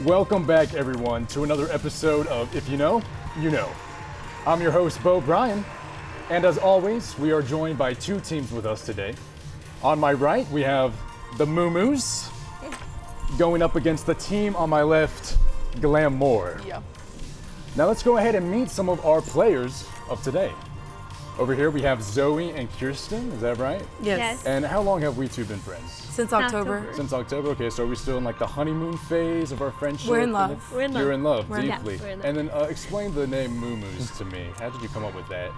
Welcome back, everyone, to another episode of If You Know, You Know. I'm your host, Bo Bryan, and as always, we are joined by two teams with us today. On my right, we have the Moo-Moos going up against the team on my left, Glamour. Yeah. Now let's go ahead and meet some of our players of today. Over here we have Zoe and Kirsten, is that right? Yes. And how long have we two been friends? Since October. Since October, okay, so are we still in like the honeymoon phase of our friendship? We're in love. We're in love. You're in love, We're in love. deeply. Yeah, we're in love. And then explain the name Moo-Moos to me. How did you come up with that?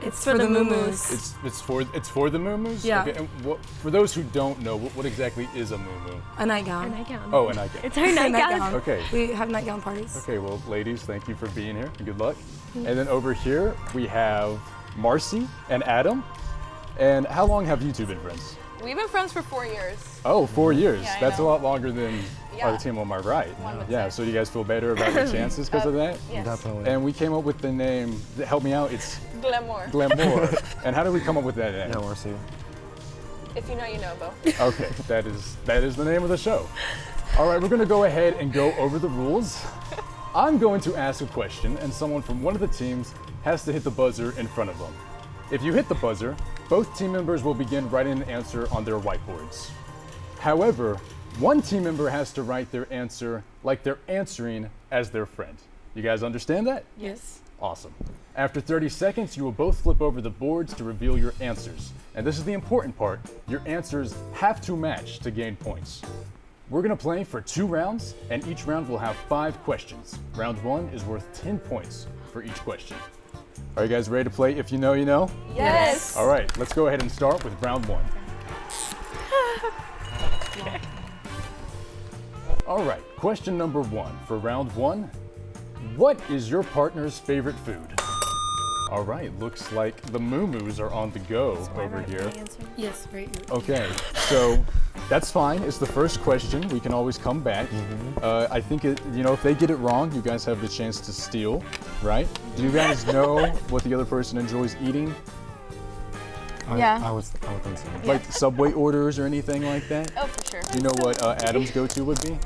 It's for the Moo-Moos. It's for the Moo-Moos? Yeah. Okay, and for those who don't know, what exactly is a Moo-Moo? A nightgown. A nightgown. Oh, a nightgown. It's our nightgown. Okay. We have nightgown parties. Okay, well, ladies, thank you for being here. Good luck. And then over here, we have Marcy and Adam. And how long have you two been friends? We've been friends for 4 years. Oh, 4 years. Yeah, I That's a know. lot longer than Yeah. our team on my right. One would Yeah, say. so you guys feel better about your chances because of that? Yes. Definitely. And we came up with the name, help me out, it's Glamour. Glamour. And how did we come up with that name? Yeah, Marcy. If you know, you know, Bo. Okay, that is the name of the show. All right, we're gonna go ahead and go over the rules. I'm going to ask a question and someone from one of the teams has to hit the buzzer in front of them. If you hit the buzzer, both team members will begin writing an answer on their whiteboards. However, one team member has to write their answer like they're answering as their friend. You guys understand that? Yes. Awesome. After 30 seconds, you will both flip over the boards to reveal your answers. And this is the important part. Your answers have to match to gain points. We're gonna play for 2 rounds, and each round will have 5 questions. Round 1 is worth 10 points for each question. Are you guys ready to play If You Know, You Know? Yes. All right, let's go ahead and start with round 1. All right, question number 1 for round 1. What is your partner's favorite food? All right, looks like the Moo-Moos are on the go over here. Yes, right here. Okay, so that's fine. It's the first question. We can always come back. I think if they get it wrong, you guys have the chance to steal, right? Do you guys know what the other person enjoys eating? Yeah. I would think so. Like Subway orders or anything like that? Oh, for sure. Do you know what Adam's go-to would be?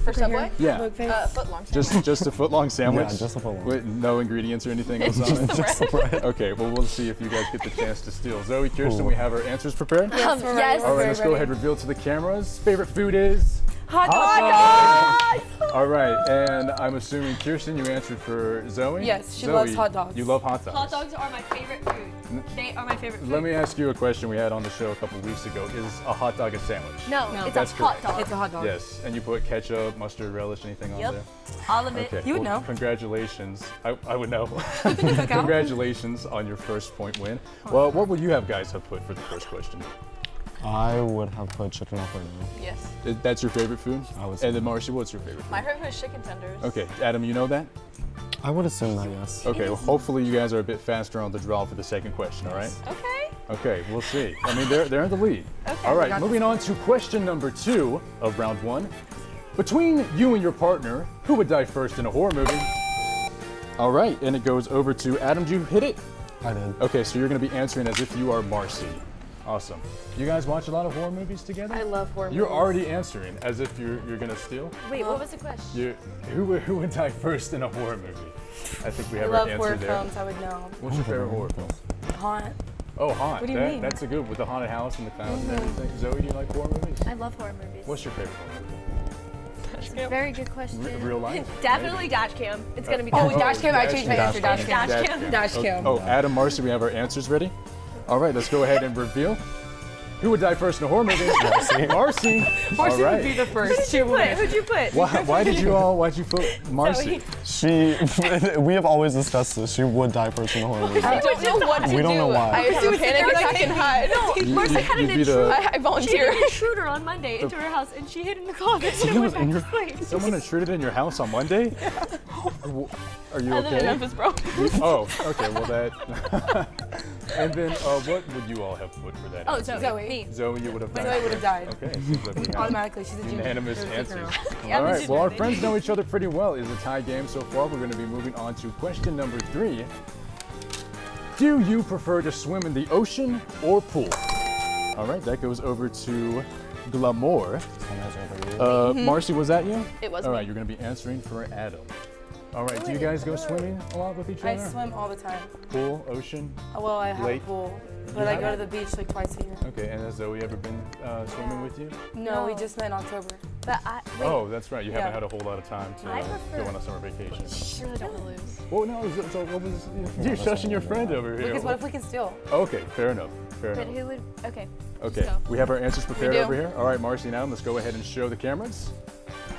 For Subway? Yeah, Look, face. Footlong. just a foot-long sandwich. Yeah, just a footlong. With no ingredients or anything else on it. Just the bread. Okay, well we'll see if you guys get the chance to steal. Zoe, Kirsten, we have our answers prepared. Yes, we're yes. ready. All right, We're let's ready. go ahead and reveal to the cameras. Favorite food is? Hot dog! All right, and I'm assuming, Kirsten, you answered for Zoe? Yes, she Zoe, loves hot dogs. You love hot dogs. Hot dogs are my favorite food. They are my favorite food. Let me ask you a question we had on the show a couple weeks ago. Is a hot dog a sandwich? No, No. it's That's a hot correct. dog. It's a hot dog. Yes, and you put ketchup, mustard, relish, anything on Yep. there? All of it. Okay. You would well, know. Congratulations. I would know. Cookout. Congratulations on your first point win. Well, what would you have guys have put for the first question? I would have put chicken Alfredo. Yes. That's your favorite food? I would say. And then Marcy, what's your favorite food? My favorite is chicken tenders. Okay, Adam, you know that? I would assume that, yes. Okay, well, hopefully you guys are a bit faster on the draw for the second question, all right? Okay. Okay, we'll see. I mean, they're in the lead. Okay, All we right, got moving on to question number 2 of round 1. Between you and your partner, who would die first in a horror movie? All right, and it goes over to Adam. Did you hit it? I did. Okay, so you're going to be answering as if you are Marcy. Awesome. You guys watch a lot of horror movies together? I love horror You're movies. already answering as if you're going to steal. Wait, what was the question? Who would die first in a horror movie? I think we I have love our answer horror there. films, I would know. What's your favorite horror film? Haunt. Oh, Haunt. What do you mean? That's a good with the haunted house and the clowns and everything. Zoe, do you like horror movies? I love horror movies. What's your favorite horror movie? Very good question. Real life? Definitely dash cam. It's gonna be Oh, dash dash cam. I dash changed my cam. answer. Dash cam. Dash cam. Dash cam. Oh, Adam, Marcy, we have our answers ready? All right, let's go ahead and reveal. Who would die first in a horror movie? Marcy. Marcy. Marcy All right. would be the first. She would Wait, win. who'd you put? Why'd you put Marcy? We have always discussed this. She would die first in the horror movie. I don't know what to do. We don't know why. I have a panic attack and hide. No, Marcy had an you'd be the- intruder. I She volunteer. had an intruder on Monday into her house, and she hid in the closet. Someone and was went in back to sleep. Someone intruded in your house on Monday? Are you I live in okay? Memphis, bro. Oh, okay, well that. And then what would you all have put for that? Oh, answer? Zoe. Me. Zoe, you would have died. Zoe would have died. Okay, seems like we have Automatically, she's a genius. unanimous She's a answers. girl. Yeah, All this right, is well, our really- friends know each other pretty well. It's a tie game so far. We're going to be moving on to question number 3. Do you prefer to swim in the ocean or pool? All right, that goes over to Glamour. Cameras over you. Marcy, was that you? It was All me. right, you're going to be answering for Adam. All right, do you guys go swimming a lot with each I other? swim all the time. Pool, ocean? Well, I have Lake? a pool, but I go to the beach like twice a year. Okay, and has Zoe ever been swimming with you? No, we just met in October. But wait, Oh, that's right. You haven't Yeah. had a whole lot of time to I prefer- go on a summer vacation. I really don't want to lose. Well, no, so what was you're shushing your friend over here? Because what if we can steal? Okay, fair enough. Fair But enough. who would? Okay. Okay, Let's go. we have our answers prepared do. over here. All right, Marcy and Adam, let's go ahead and show the cameras.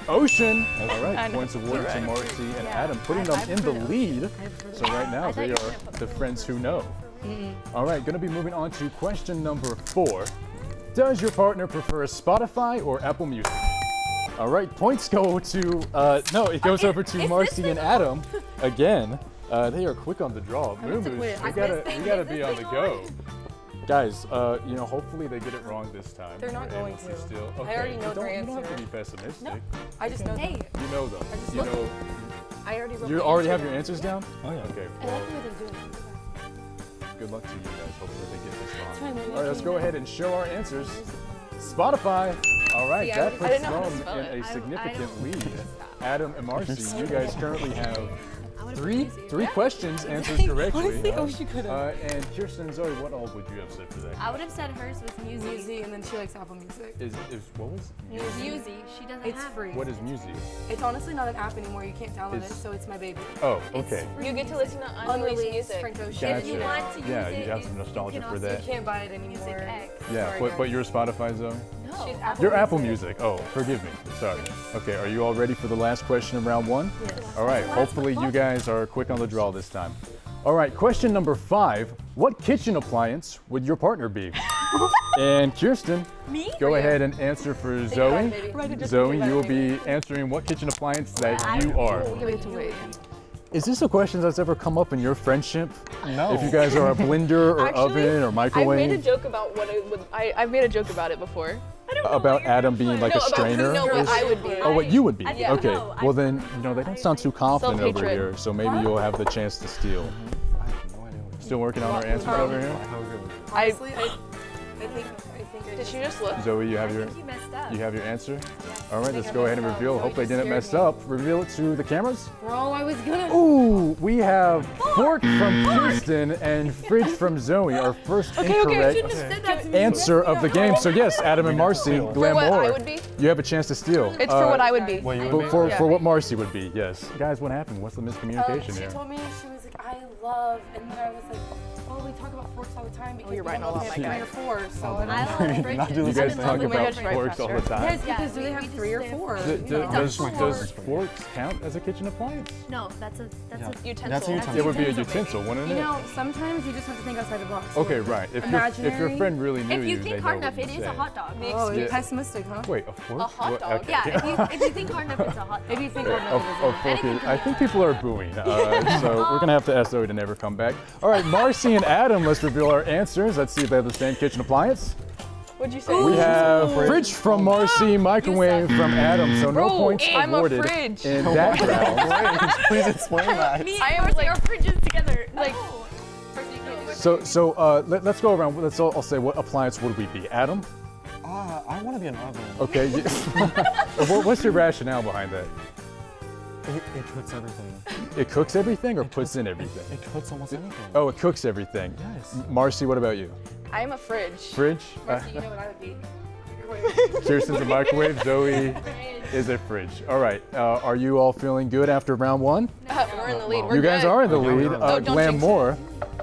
Ocean. All right, I know. points awarded to Right. Marcy and Yeah, Adam, putting I them in the prefer lead. So right now I thought they you were are gonna put the food friends who know. Mm-hmm. All right, going to be moving on to question number 4. Does your partner prefer Spotify or Apple Music? All right, points go to, no, it goes over to is Marcy this and the- Adam again. They are quick on the draw. to Moo-moos, quit. we Is gotta, this thing- we gotta is be this on the thing go. Guys, hopefully they get it wrong this time. They're not We're going able to. Still, I okay. already know you don't, their You don't have to answer. be pessimistic. I just know Hey, them. You know them. just You looked know. I already wrote You my already have answer your answers down? Oh yeah. Okay. I Well, like the way they do it. good luck to you guys. Hopefully they get this fine, wrong. we're All right, let's looking. go ahead and show our answers. Spotify. All right, See, I that didn't puts know how to them spell in it. a significant don't- lead. Adam and Marcy, you guys currently have I would've three put easy. questions answered correctly. Honestly, I wish you could have. And Kirsten and Zoe, what all would you have said for that? I would have said hers was Musi. Musi, and then she likes Apple Music. Is what was? Musi. She doesn't It's have. free. What is music? It's honestly not an app anymore. You can't download it, It's- so it's my baby. Oh, okay. You get to listen to unreleased music. Frank Ocean. Gotcha. If you want to use Yeah, it, you have some nostalgia for that. You can't buy it Music anymore. X. Yeah, Sorry, but guys. your Spotify Zoe? No. She's Apple Your Apple Music. Oh, forgive me. Sorry. Okay, are you all ready for the last question of round 1? Yes. All right, hopefully you guys are quick on the draw this time. All right, question number 5. What kitchen appliance would your partner be? And Kirsten, Me? go ahead and answer for Zoe. baby. Zoe, you will be answering what kitchen appliance that you are. We have to wait. Is this a question that's ever come up in your friendship? No. If you guys are a blender or Actually, oven or I've microwave? made a joke about what it would. I've made a joke about it before. About Adam being like no, a strainer? about what I would be. Oh, what you would be? I think- Okay. no, I- Well then, they don't sound too confident over Self-hatred. here, so maybe you'll have the chance to steal. I have no idea what Still working on our answers over here? Honestly, I think I Did she just look? Zoe, you have your You messed up. answer? All right, I let's think go I ahead and messed up. reveal. Zoe Hope they just didn't scared mess me. up. Reveal it to the cameras. Bro, I was gonna. Ooh, we have fork from Kirsten and fridge from Zoe, our first incorrect said that to me. answer of the game. So yes, Adam and Marcy, For what I Glamour, would be? you have a chance to steal. It's for what I would be. What you For, would be? for, Yeah. for what Marcy would be, yes. Guys, what happened? What's the miscommunication She here? told me, she was like, I love, and then I was like, oh, we talk about forks all the time because you're we writing don't all know about if my they have 3 or 4, so I don't I know. love Not fridges. do You the guys same talk thing. Oh my about gosh, right forks all the faster. time. Yes, Yeah, because do they we have just 3 or say 4? Does forks count as a kitchen appliance? No, that's a Utensil. That's a utensil. It would be a utensil, utensil, wouldn't You it? know, sometimes you just have to think outside the box. Okay, right. If your Imaginary. friend really knew If you they think know hard what enough, it you'd is a say. hot dog. Oh, you're Yeah. pessimistic, huh? Wait, a fork? A hot What- dog. okay. Yeah, if you think hard enough, it's a hot dog. If you think A, hard enough, a fork Anything is, can I be think people are booing, so we're gonna have to ask Zoe to never come back. All right, Marcy and Adam, let's reveal our answers. Let's see if they have the same kitchen appliance. What'd you say? We have fridge from Marcy, microwave from Adam, so no Bro, points I'm a awarded fridge. in that round. Please explain that. Me I and am Marcy like- are fridges together. like- Let's go around. I'll say what appliance would we be? Adam? I want to be an oven. Okay. What's your rationale behind that? It cooks everything. It cooks everything or puts in everything? It cooks almost anything. Oh, it cooks everything. Yes. Marcy, what about you? I'm a fridge. Fridge? you know what I would be. Kirsten's a microwave. Zoe is a fridge. All right. Are you all feeling good after round 1? We're in the lead. We're You guys good. are in the lead. Oh, don't jinx Glamour,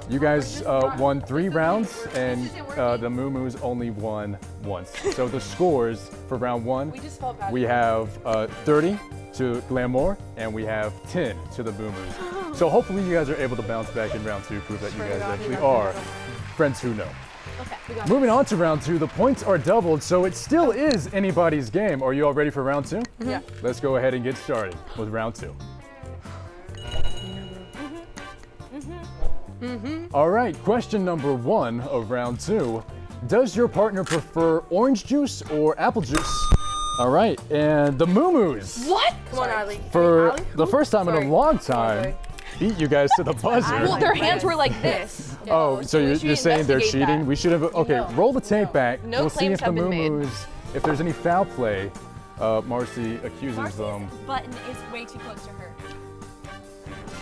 you guys won 3 rounds, and the Moo Moos only won once. So the scores for round 1, We just felt bad. we have 30 to Glamour, and we have 10 to the Moo Moos. So hopefully you guys are able to bounce back in round 2, prove that you guys actually are friends who know. Okay. Moving on to round 2, the points are doubled, so it still is anybody's game. Are you all ready for round 2? Yeah. Let's go ahead and get started with round 2. All right, question number 1 of round 2. Does your partner prefer orange juice or apple juice? All right, and the Moo Moos, What? Come on, Allie. for Allie? the first time in Sorry. a long time, beat you guys to the buzzer. Well, their hands were like this. Oh, so we you're should saying they're investigate cheating? that. We should have. Okay, No. roll the tape back. No we'll see claims if the have been Moo made. Moos If there's any foul play, Marcy accuses them. Button is way too close to her.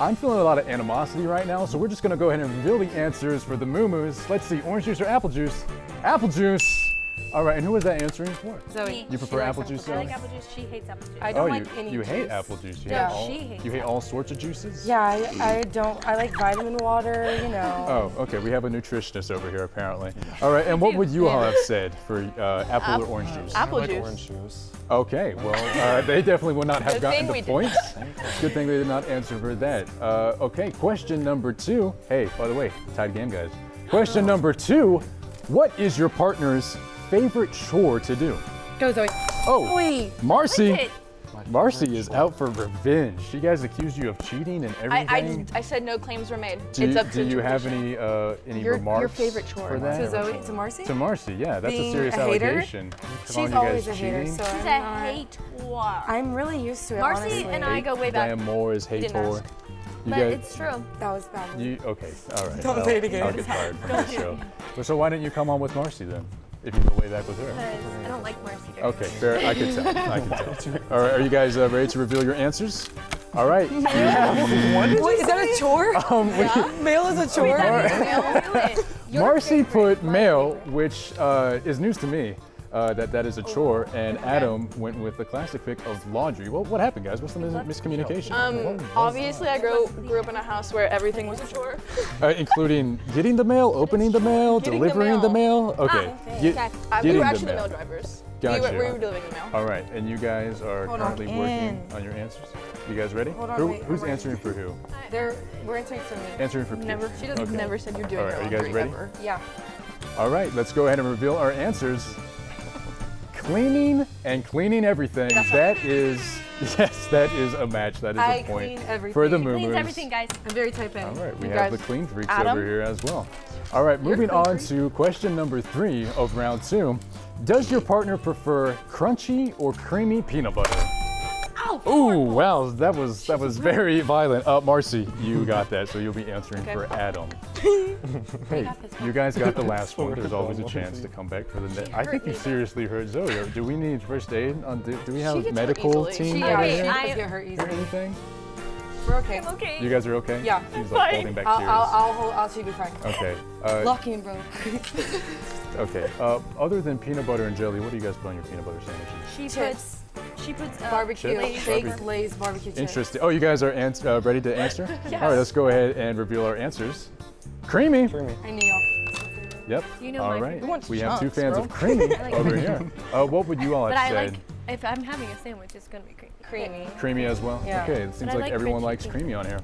I'm feeling a lot of animosity right now, so we're just gonna go ahead and reveal the answers for the moo-moos. Let's see, orange juice or apple juice? Apple juice! All right, and who was that answering for? Zoe. You prefer apple juice, I Zoe? like apple juice. She hates apple juice. I don't like you, any you hate juice. apple juice. You No, hate all, she hates you hate all sorts of juices? Yeah, I don't. I like vitamin water, you know. Oh, okay, we have a nutritionist over here apparently. All right, and what would you all have said for apple or orange juice? Apple like juice. orange juice. Okay, well, they definitely would not have Good gotten thing the we did points. Good thing they did not answer for that. Okay, question number 2. Hey, by the way, tied game, guys. Question number 2, what is your partner's favorite chore to do? Go, Zoe. Oh, Zoe. Marcy. Marcy is out for revenge. She guys accused you of cheating and everything. I said no claims were made. do It's up to you have tradition. any Your remarks favorite chore. for that? To Zoe, to Marcy? To Marcy, yeah, that's a Being serious a hater? allegation. She's Calling you always guys a hater, cheating. so She's I'm a not. hate whore. I'm really used to it, Marcy honestly. and I go way back. Diane Moore is didn't hator. ask. You But guys, it's true. That was bad. you okay? All right. Don't say it again. I'll get fired from the show. Well, so why didn't you come on with Marcy then? If you go way back with her. Because I don't like Marcy. very Okay, much. fair. I can tell. I can tell. All right, are you guys ready to reveal your answers? All right. Wait, is that a chore? Mail is a chore? Marcy put mail, which is news to me. That is a chore, and Adam went with the classic pick of laundry. Well, what happened, guys? What's the miscommunication? Obviously, I grew up in a house where everything was a chore. Including getting the mail, opening the mail, Getting the delivering the mail. Okay. Get- We getting were actually the mail. mail drivers. Gotcha. We were delivering the mail. All right, and you guys are Hold on, currently working on your answers. You guys ready? Hold on, Who- wait, who's I'm ready. answering for who? We're answering to me. Answering for Pete. She doesn't Okay. never said you're doing All right, your are you guys laundry ready? ever. Yeah. All right, let's go ahead and reveal our answers. Cleaning and cleaning everything. That is, yes, that is a match. That is I a point clean everything. for the Cleans moo everything, guys. I'm very type A. All right, we You have the guys- clean freaks Adam? over here as well. All right, moving clean on to question number 3 of round 2. Does your partner prefer crunchy or creamy peanut butter? Ooh, wow, that was very violent. Marcy, you got that, so you'll be answering for Adam. Hey, you guys got the last one. There's always a chance to come back for the next. I think you seriously hurt Zoe. Do we need first aid? Do we have gets hurt medical easily. team She over got here? she get hurt Or easily. anything? We're okay. Okay. You guys are okay? Yeah. She's like holding back tears. I'll should be fine. Okay. Lucky bro. Okay. Other than peanut butter and jelly, what do you guys put on your peanut butter sandwiches? She puts Barbecue, Chips? baked Barbecue. Lay's barbecue chips. Interesting. Oh, you guys are ready to answer? All right, let's go ahead and reveal our answers. Creamy. I knew y'all. Yep. You know All my right. favorite. want We have two chunks, fans bro. of creamy like over here. What would you all But have I said? like, if I'm having a sandwich, it's gonna be creamy. Creamy. Creamy as well? Yeah. Okay, it seems I like like everyone crunchy likes too. creamy on here.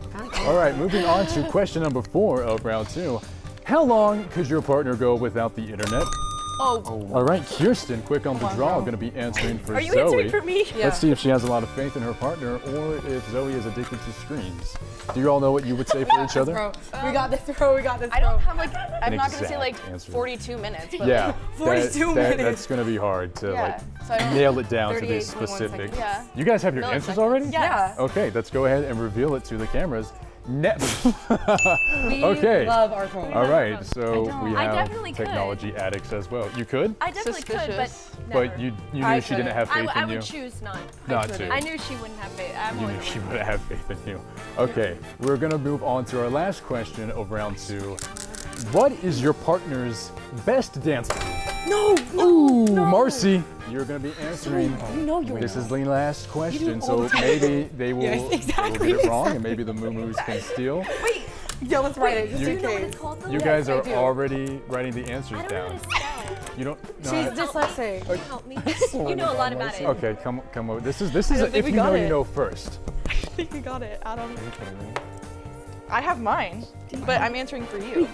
All right, moving on to question number 4 of round 2. How long could your partner go without the internet? Oh, All right, Kirsten, quick on the draw, going to be answering for are you Zoe. answering for me? Yeah. Let's see if she has a lot of faith in her partner or if Zoe is addicted to screens. Do you all know what you would say for each other? Bro, we got this, bro. We got this, I don't bro. have like, I'm not gonna say exact like answer. 42 minutes, but Yeah, like, 42 minutes. That's going to be hard to yeah. So I don't, nail it down to 38.1 these specifics. seconds. Yeah. You guys have your Milliseconds. answers already? Yeah. Okay, let's go ahead and reveal it to the cameras. We Okay. love our phone. All right, so we I have definitely could. technology addicts as well. You could, I definitely could, Suspicious. but never. but you knew I she didn't couldn't. have faith I in you. would choose not. Not to. I knew she wouldn't have faith. I'm You always knew she a would have faith in you. Okay, we're gonna move on to our last question of round 2. What is your partner's best dance move? No, Ooh, Marcy, you're gonna be answering. You know you're This is the last question, all so the time. maybe they will, Yes, exactly, they will get it wrong, and maybe the moo-moos can steal. Yo, let's write it. Just You- in Do you know what case. it's called though? You guys I are do. already writing the answers I don't know down. how to spell. You don't. No, She's I- dyslexic. Help me. You know a lot about it. okay, come over. This is don't a, think if we you know, got you it. know first. I think we got it, Adam. I have mine, but I'm answering for you.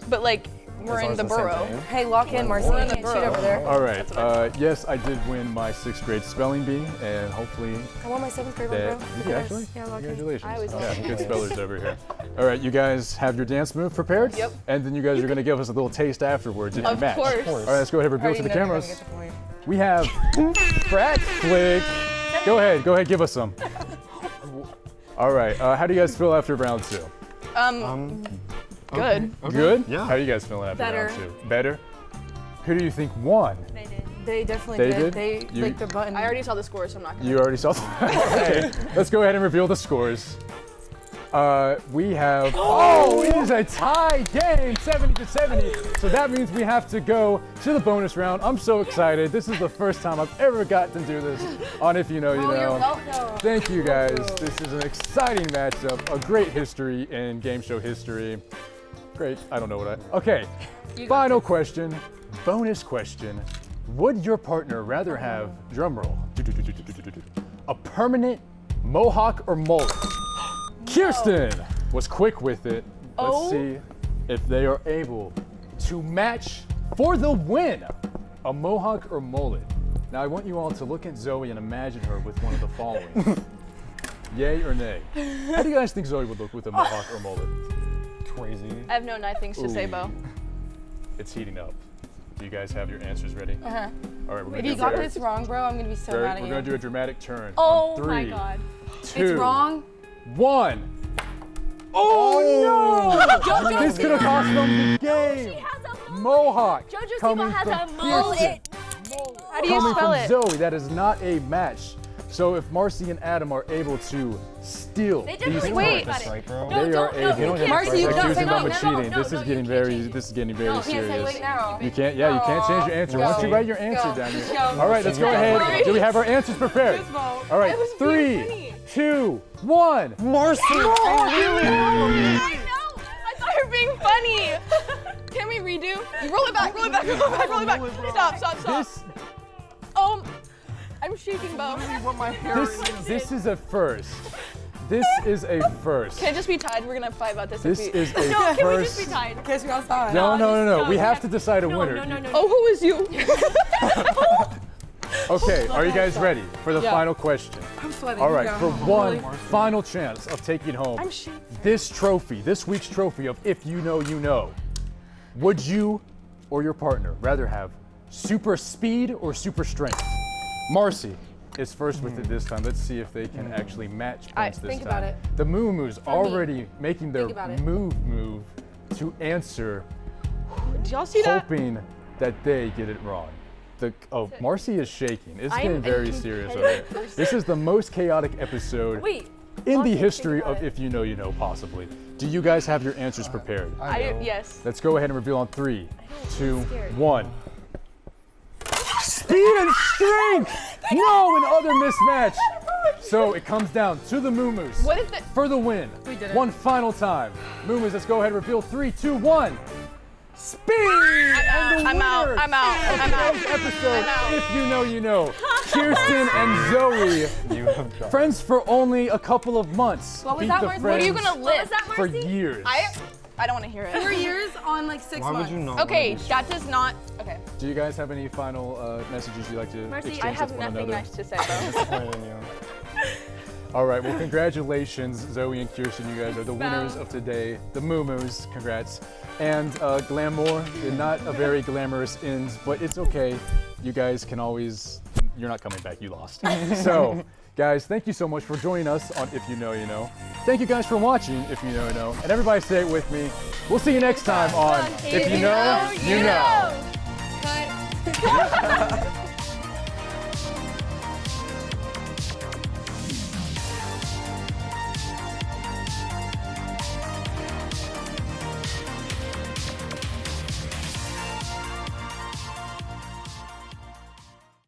But like, we're in the borough. Hey, lock in, Marcy. We're in the Shoot borough. over there. All right. Yes, I did win my 6th grade spelling bee, and hopefully I want my 7th grade one, that. bro. Did you actually? Yeah, lock in. Congratulations. I always yeah, love good spellers over here. All right, you guys have your dance move prepared? Yep. And then you guys are going to give us a little taste afterwards if you Of match. course. All right, let's go ahead and reveal to the Already know you're cameras. gonna get the point. We have Frat Flick. Go ahead, give us some. All right, how do you guys feel after round 2? Good. Good? Yeah. How are you guys feeling after Better. round 2? Better? Who do you think won? They did. They definitely They did. did? They You- licked the button. I already saw the score, so I'm not gonna. You already saw. Okay, let's go ahead and reveal the scores. We have. Oh, it is a tie game, 70-70. So that means we have to go to the bonus round. I'm so excited. This is the first time I've ever gotten to do this on If You Know, You Oh, you're Know. welcome. Thank you guys. This is an exciting matchup, a great history in game show history. Great. I don't know what I. Okay. Final question, bonus question. Would your partner rather have, drumroll, a permanent mohawk or mullet? Kirsten was quick with it. Let's Oh. see if they are able to match for the win a mohawk or mullet. Now I want you all to look at Zoe and imagine her with one of the following. Yay or nay? How do you guys think Zoe would look with a mohawk or mullet? Crazy. I have no nice things to say, Ooh. Bo. It's heating up. Do you guys have your answers ready? Uh-huh. All right, we're If gonna you do got very, this wrong, bro, I'm gonna be so very- mad at we're you. gonna do a dramatic turn. Oh On 3, my god. 2, It's wrong. 1. Oh no! This could have cost them the game. Has a Mohawk Jojo coming Siwa has from a Kirsten. mullet. How do you Coming spell from it? Zoe, that is not a match. So if Marcy and Adam are able to steal They these definitely Wait. points, got it. Right, bro? No, they don't, are no, able. you don't get Marcy, you Right. don't Accusing say them no, of no, cheating. no, This is no, getting you very. can't This is getting very No, you can't say serious. wait now. You can't. Yeah, you can't change your answer. Why don't you write your answer Go. down here? Go. All right, let's go ahead. Do we have our answers prepared? All right, was being 3, 2, 1. Marcy! I know! I thought you were being funny! Can we redo? Roll it back, roll it back, roll it back, roll it back. Stop. This I'm shaking, Bo. this is a first. This is a first. Can it just be tied? We're gonna have 5 out this. This if we... is a No, can we just first. be tied? Kiss me outside. No. We we have have- to decide a No, winner. no. Oh, who is you? Okay, are you guys ready for the Yeah. final question? I'm sweating. All right, Yeah. for one final chance of taking home I'm shaking. this trophy, this week's trophy of If You Know, You Know. Would you or your partner rather have super speed or super strength? Marcy is first with it this time. Let's see if they can actually match points this think time. about it. The Moo Moo's already making their Think about it. move to answer, Did y'all see that? hoping that they get it wrong. Marcy is shaking. It's I'm getting a very serious over here. This is the most chaotic episode Wait. in I'll the think history about of it. If You Know, You Know, possibly. Do you guys have your answers prepared? Yes. Let's go ahead and reveal on 3, 2, scared. 1. Speed and strength! No, another mismatch. So it comes down to the Moo Moos What is it? for the win. We did it. One final time. Moo Moos, let's go ahead and reveal 3, 2, 1. Speed! And the I'm out. winners I'm out. of I'm out. today's episode, I'm out. If You Know, You Know. Kirsten and Zoe, You have got friends for only a couple of months. What was beat that, the Marcy? What are you friends gonna What was live? that, for Marcy? years. I don't want to hear 4 it. years on like 6 Why months. would you not? Okay, want that does not. Okay. Do you guys have any final messages you'd like to Marcy, exchange I have with one nothing another? nice to say, to though. be disappointed in you? All right, well, congratulations, Zoe and Kirsten. You guys are the winners of today. The Moo Moos, congrats. And Glamour, not a very glamorous end, but it's okay. You guys can always, you're not coming back, you lost. So, guys, thank you so much for joining us on If You Know, You Know. Thank you guys for watching If You Know, You Know. And everybody say it with me. We'll see you next time on If You Know, You Know. Cut.